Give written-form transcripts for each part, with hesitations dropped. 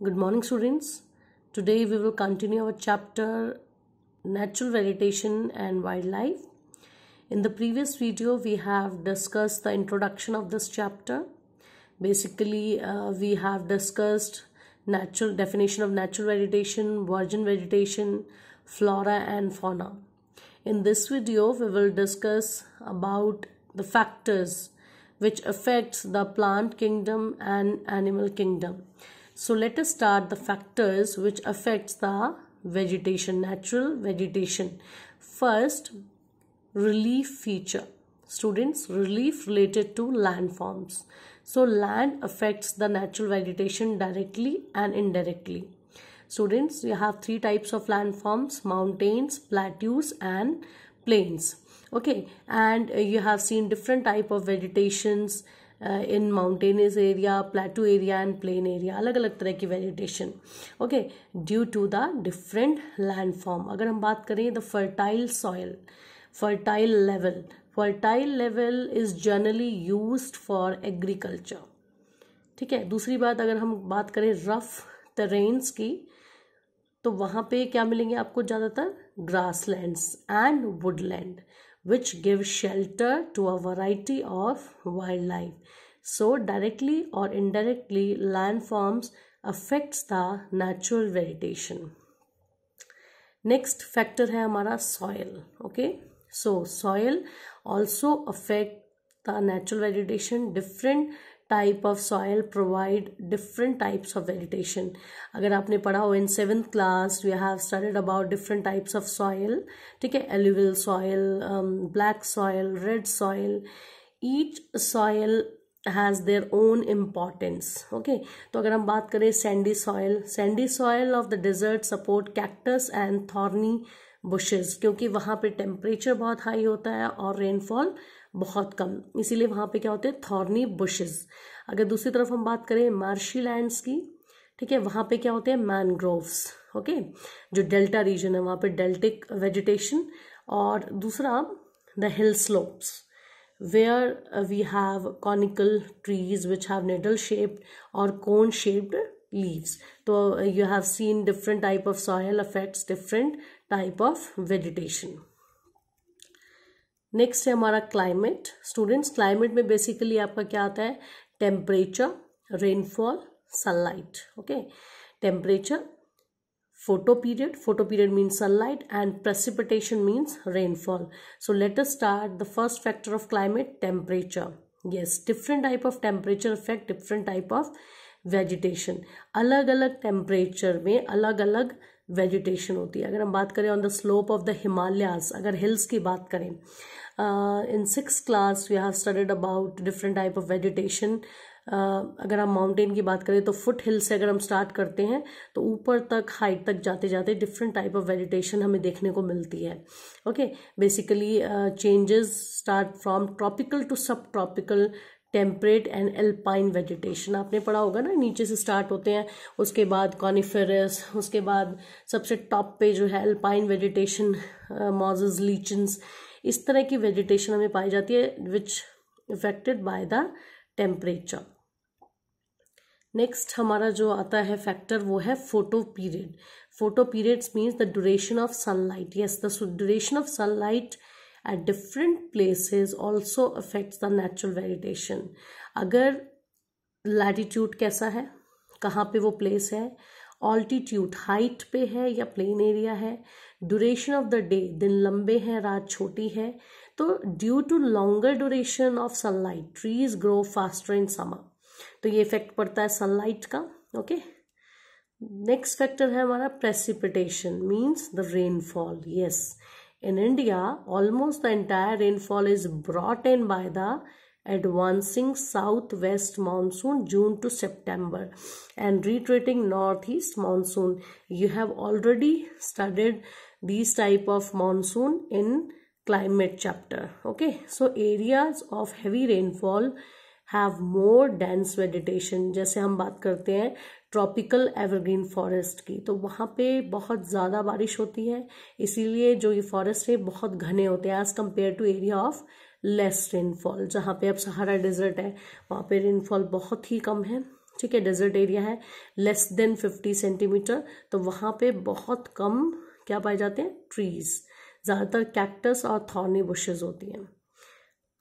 Good morning, students. Today we will continue our chapter Natural Vegetation and Wildlife. In the previous video, we have discussed the introduction of this chapter. Basically, we have discussed natural definition of natural vegetation, virgin vegetation, flora and fauna. In this video, we will discuss about the factors which affects the plant kingdom and animal kingdom. So let us start the factors which affects the vegetation, natural vegetation. First, relief feature. Students, relief related to landforms. So land affects the natural vegetation directly and indirectly. Students, you have three types of landforms: mountains, plateaus and plains. Okay, and you have seen different type of vegetations in mountainous area, plateau area and plain area. अलग अलग तरह की vegetation. Okay, due to the different landform. अगर हम बात करें the fertile soil, fertile level is generally used for agriculture. ठीक है. दूसरी बात, अगर हम बात करें rough terrains की, तो वहाँ पे क्या मिलेंगे आपको ज़्यादातर grasslands and woodland which give shelter to a variety of wildlife. So directly or indirectly landforms affects the natural vegetation. Next factor है हमारा soil. Okay, so soil also affect the natural vegetation. Different type of soil provide different types of vegetation. अगर आपने पढ़ा हो in 7th class, we have studied about different types of soil. ठीक है, alluvial soil, black soil, red soil. Each soil has their own importance. Okay, तो अगर हम बात करें sandy soil of the desert support cactus and thorny bushes, क्योंकि वहाँ पे टेम्परेचर बहुत हाई होता है और रेनफॉल बहुत कम, इसीलिए वहाँ पे क्या होते हैं, थॉर्नी बुशेस. अगर दूसरी तरफ हम बात करें मार्शी लैंड्स की, ठीक है, वहाँ पे क्या होते हैं, मैनग्रोव्स. ओके, जो डेल्टा रीजन है वहाँ पे डेल्टिक वेजिटेशन. और दूसरा the hill slopes where we have conical trees which have needle shaped और cone shaped leaves. तो you have seen different type of soil affects different type of vegetation. Next है हमारा climate. Students, climate में basically आपका क्या आता है, temperature, rainfall, sunlight. Okay, temperature, photo period means sunlight and precipitation means rainfall. So let us start the first factor of climate, temperature. Yes, different type of temperature affect different type of vegetation. अलग अलग temperature में अलग अलग vegetation होती है. अगर हम बात करें on the slope of the Himalayas, अगर हिल्स की बात करें, in 6th class we have studied about different type of vegetation. अगर हम माउंटेन की बात करें तो फुट हिल से अगर हम स्टार्ट करते हैं तो ऊपर तक हाइट तक जाते जाते डिफरेंट टाइप ऑफ वेजिटेशन हमें देखने को मिलती है. Okay, basically changes start from tropical to subtropical, temperate and alpine vegetation. आपने पढ़ा होगा ना, नीचे से स्टार्ट होते हैं, उसके बाद कॉनिफेरस, उसके बाद सबसे टॉप पे जो है एल्पाइन वेजिटेशन, मॉजेस, लीचन्स, इस तरह की वेजिटेशन हमें पाई जाती है which affected by the temperature. Next हमारा जो आता है फैक्टर वो है photoperiod. Photoperiods means the duration of sunlight. Yes, the duration of sunlight at different places also affects the natural vegetation. अगर latitude कैसा है, कहाँ पे वो place है, altitude हाइट पे है या प्लेन एरिया है, duration of the day दिन लंबे हैं रात छोटी है, तो due to longer duration of sunlight trees grow faster in summer. तो ये इफेक्ट पड़ता है सनलाइट का. ओके, नेक्स्ट फैक्टर है हमारा precipitation means the rainfall. Yes, in India, almost the entire rainfall is brought in by the advancing southwest monsoon June to September and retreating northeast monsoon. You have already studied these type of monsoon in climate chapter. Okay, so areas of heavy rainfall have more dense vegetation. जैसे हम बात करते हैं tropical evergreen forest की, तो वहाँ पे बहुत ज़्यादा बारिश होती है, इसीलिए जो ये फॉरेस्ट है बहुत घने होते हैं as compare to area of less rainfall. जहाँ पे अब सहारा डेजर्ट है वहाँ पे रेनफॉल बहुत ही कम है, ठीक है, डेजर्ट एरिया है लेस देन 50 सेंटीमीटर, तो वहाँ पे बहुत कम क्या पाए जाते हैं, ट्रीज, ज़्यादातर कैक्टस और थॉर्नी बुशेस होती हैं।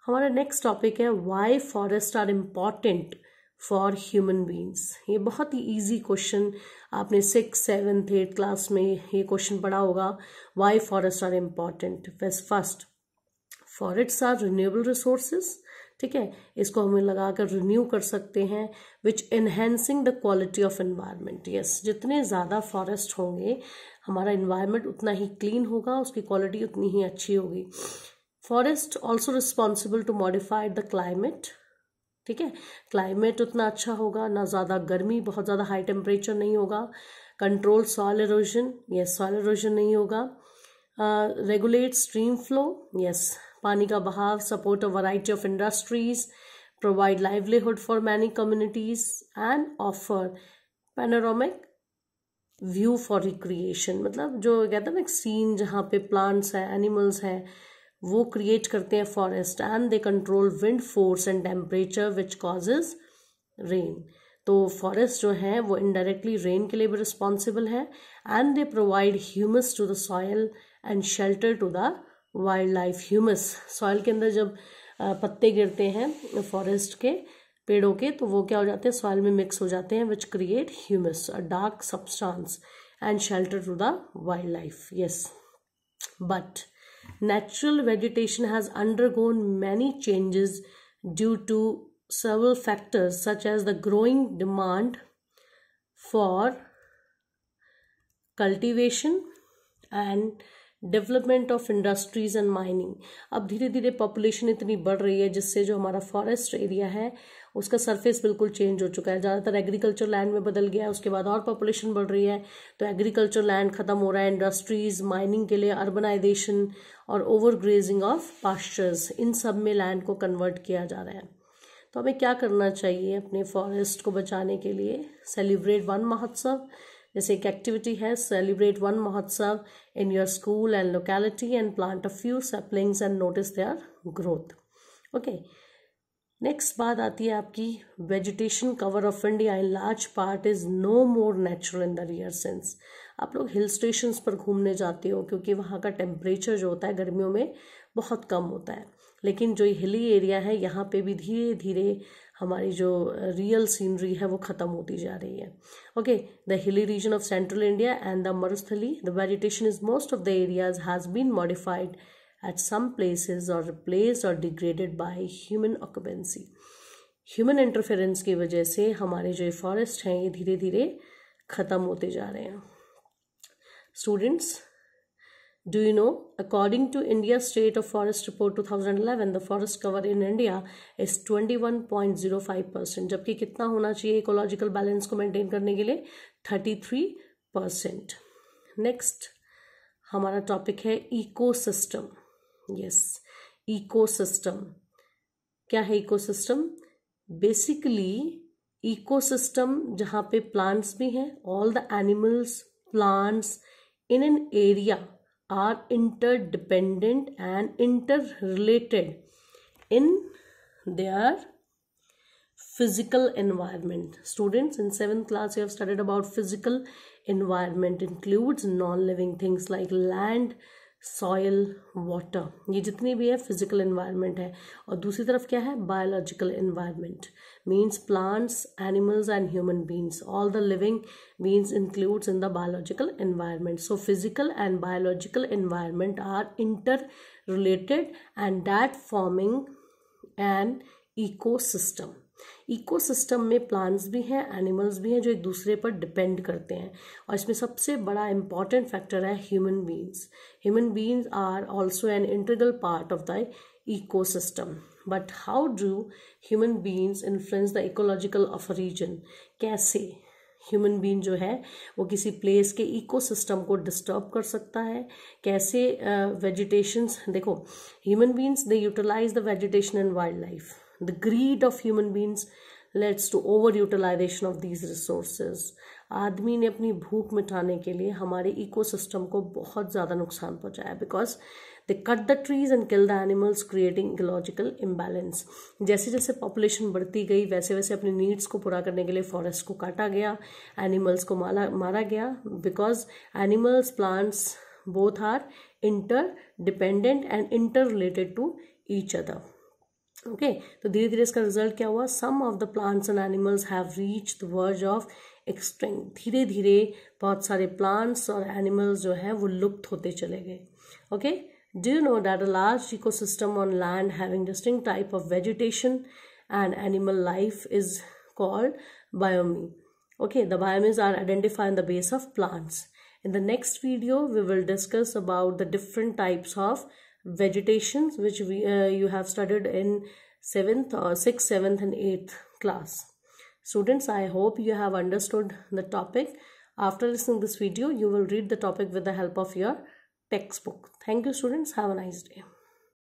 हमारा नेक्स्ट टॉपिक है why forest are important for human beings. ये बहुत ही इजी क्वेश्चन, आपने 6th 7th 8th क्लास में ये क्वेश्चन पढ़ा होगा। Why forest are important? First, forest are renewable resources, ठीक है, इसको हमें लगा कर रिन्यू कर सकते हैं, which enhancing the quality of environment. Yes, जितने ज़्यादा फॉरेस्ट होंगे हमारा एनवायरनमेंट उतना ही क्लीन होगा, उसकी क्वालिटी उतनी ही अच्छी होगी। Forest also responsible to modify the climate, ठीक है, क्लाइमेट उतना अच्छा होगा, ना ज़्यादा गर्मी, बहुत ज़्यादा हाई टेम्परेचर नहीं होगा। Control soil halogen, yes, soil halogen नहीं होगा। रेगुलेट स्ट्रीम फ्लो, यस, पानी का बहाव, support a variety of industries, provide livelihood for many communities and offer panoramic view for recreation. मतलब जो कहते हैं ना, एक सीन जहाँ पे प्लांट्स हैं, एनिमल्स हैं, वो क्रिएट करते हैं forest. And they control wind force and temperature which causes rain. तो फॉरेस्ट जो है वो इनडायरेक्टली रेन के लिए भी रिस्पॉन्सिबल है। And they provide humus to the soil and shelter to the wild life. Humus, soil के अंदर जब पत्ते गिरते हैं फॉरेस्ट के पेड़ों के, तो वो क्या हो जाते हैं, सॉइल में मिक्स हो जाते हैं, which create humus, a dark substance, and shelter to the wild life. Yes, but natural vegetation has undergone many changes due to several factors such as the growing demand for cultivation and development of industries and mining. अब धीरे धीरे population इतनी बढ़ रही है जिससे जो हमारा फॉरेस्ट एरिया है उसका सरफेस बिल्कुल चेंज हो चुका है, ज़्यादातर एग्रीकल्चर लैंड में बदल गया है। उसके बाद और पॉपुलेशन बढ़ रही है तो एग्रीकल्चर लैंड खत्म हो रहा है, इंडस्ट्रीज, माइनिंग के लिए अर्बनाइजेशन और ओवर ग्रेजिंग ऑफ पास्चर्स, इन सब में लैंड को कन्वर्ट किया जा रहा है। तो हमें क्या करना चाहिए अपने फॉरेस्ट को बचाने के लिए? सेलिब्रेट वन महोत्सव, जैसे एक एक्टिविटी है, celebrate Van Mahotsav in your school and locality and plant a few saplings and notice their growth. Okay, next बात आती है आपकी vegetation cover of India in large part is no more natural in the real sense. आप लोग hill stations पर घूमने जाते हो क्योंकि वहाँ का टेम्परेचर जो होता है गर्मियों में बहुत कम होता है, लेकिन जो हिली एरिया है यहाँ पे भी धीरे धीरे हमारी जो रियल सीनरी है वो ख़त्म होती जा रही है। Okay, the hilly region of central India and the Marusthali, the vegetation is most of the areas has been modified at some places or replaced or degraded by human occupancy। Human interference की वजह से हमारे जो forest हैं ये धीरे धीरे ख़त्म होते जा रहे हैं। Students, do you know, according to India State of Forest Report 2011, the forest cover in India is 21.05%, जबकि कितना होना चाहिए इकोलॉजिकल बैलेंस को मेंटेन करने के लिए? 33%। नेक्स्ट हमारा टॉपिक है इकोसिस्टम। यस, इकोसिस्टम क्या है? इकोसिस्टम बेसिकली इकोसिस्टम जहाँ पे प्लांट्स भी हैं, all the animals, plants in an area are interdependent and interrelated in their physical environment. Students, in 7th class you have studied about physical environment, includes non-living things like land, soil, water, ये जितनी भी है physical environment है। और दूसरी तरफ क्या है? Biological environment, means plants, animals and human beings, all the living beings includes in the biological environment. So physical and biological environment are inter related and that forming an ecosystem. Ecosystem में plants भी हैं, animals भी हैं जो एक दूसरे पर depend करते हैं, और इसमें सबसे बड़ा इंपॉर्टेंट फैक्टर है human beings. Human beings are also an integral part of the ecosystem. But how do human beings influence the ecological of a region? कैसे ह्यूमन बींग जो है वो किसी प्लेस के इकोसिस्टम को डिस्टर्ब कर सकता है? कैसे वेजिटेशंस, देखो human beings they utilize the vegetation and wild life. The greed of human beings leads to overutilization of these resources। आदमी ने अपनी भूख मिटाने के लिए हमारे इकोसिस्टम को बहुत ज़्यादा नुकसान पहुंचाया, because they cut the trees and kill the animals creating ecological imbalance. जैसे जैसे पॉपुलेशन बढ़ती गई वैसे वैसे अपनी नीड्स को पूरा करने के लिए फॉरेस्ट को काटा गया, एनिमल्स को मारा गया, because animals plants both are interdependent and interrelated to each other. Okay, तो धीरे धीरे इसका रिजल्ट क्या हुआ, some of the plants and animals have reached the verge of extinct. धीरे धीरे बहुत सारे प्लांट्स और एनिमल्स जो हैं वो लुप्त होते चले गए। Okay, do you know that a large ecosystem on land having distinct type of vegetation and animal life is called बायोमी। Okay, the biomes are identified in the base of plants. In the next video, we will discuss about the different types of vegetations which you have studied in 6th, 7th and 8th class. Students, I hope you have understood the topic. After listening to this video, you will read the topic with the help of your textbook. Thank you, students. Have a nice day.